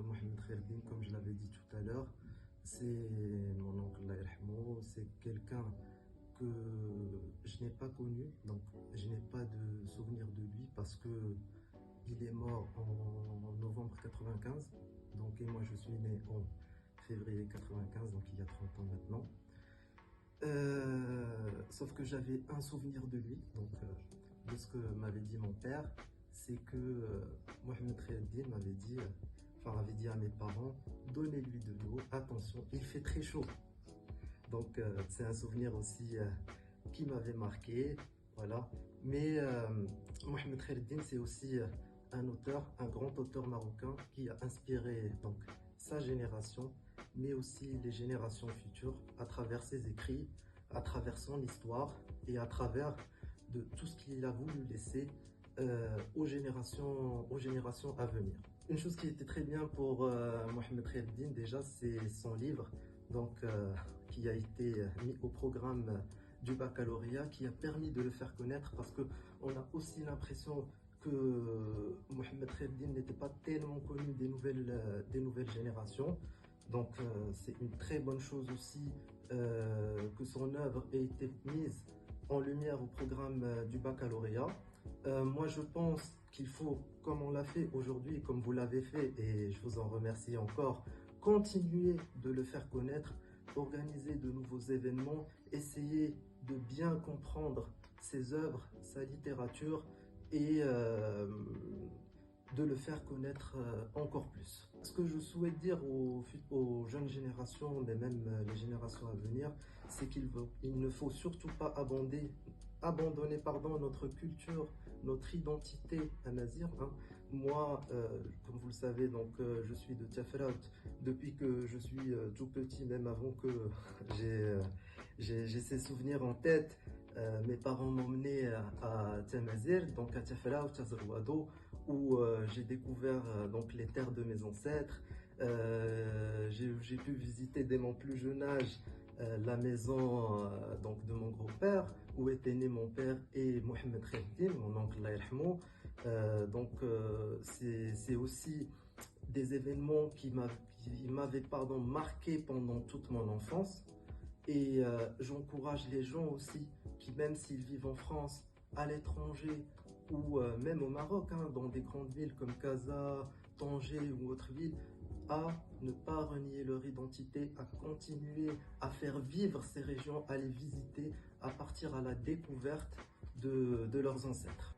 Mohamed Khaireddine, comme je l'avais dit tout à l'heure, c'est mon oncle, Allah yarhamou. C'est quelqu'un que je n'ai pas connu, donc je n'ai pas de souvenir de lui parce que il est mort en novembre 95, donc et moi je suis né en février 95, donc il y a 30 ans maintenant. Sauf que j'avais un souvenir de lui, donc de ce que m'avait dit mon père, c'est que Mohamed Khaireddine m'avait dit, avait dit à mes parents, donnez-lui de l'eau, attention, il fait très chaud. Donc c'est un souvenir aussi qui m'avait marqué, voilà. Mais Mohamed Khaireddine, c'est aussi un auteur, un grand auteur marocain qui a inspiré donc sa génération, mais aussi les générations futures à travers ses écrits, à travers son histoire et à travers de tout ce qu'il a voulu laisser aux générations à venir. Une chose qui était très bien pour Mohamed Khaireddine déjà, c'est son livre, donc qui a été mis au programme du baccalauréat, qui a permis de le faire connaître parce que on a aussi l'impression que Mohamed Khaireddine n'était pas tellement connu des nouvelles générations. Donc c'est une très bonne chose aussi que son œuvre ait été mise en lumière au programme du baccalauréat. Moi je pense qu'il faut, comme on l'a fait aujourd'hui, comme vous l'avez fait, et je vous en remercie encore, continuer de le faire connaître, organiser de nouveaux événements, essayer de bien comprendre ses œuvres, sa littérature et de le faire connaître encore plus. Ce que je souhaite dire aux jeunes générations, mais même les générations à venir, c'est qu'il ne faut surtout pas abandonner notre culture, notre identité à Nazir. Moi, comme vous le savez, donc, je suis de Tiafraout depuis que je suis tout petit, même avant que j'ai ces souvenirs en tête. Mes parents m'ont emmené à Tiamazir, donc à Tiafraout, à Zerwado, où j'ai découvert donc les terres de mes ancêtres. J'ai pu visiter dès mon plus jeune âge la maison donc de mon grand-père, où était né mon père et Mohamed Khaireddine, mon oncle, Allah yarhamou. C'est aussi des événements qui m'avaient marqué pendant toute mon enfance. Et j'encourage les gens aussi qui, même s'ils vivent en France, à l'étranger ou même au Maroc, dans des grandes villes comme Casa, Tanger ou autres villes, à ne pas renier leur identité, à continuer à faire vivre ces régions, à les visiter, à partir à la découverte de leurs ancêtres.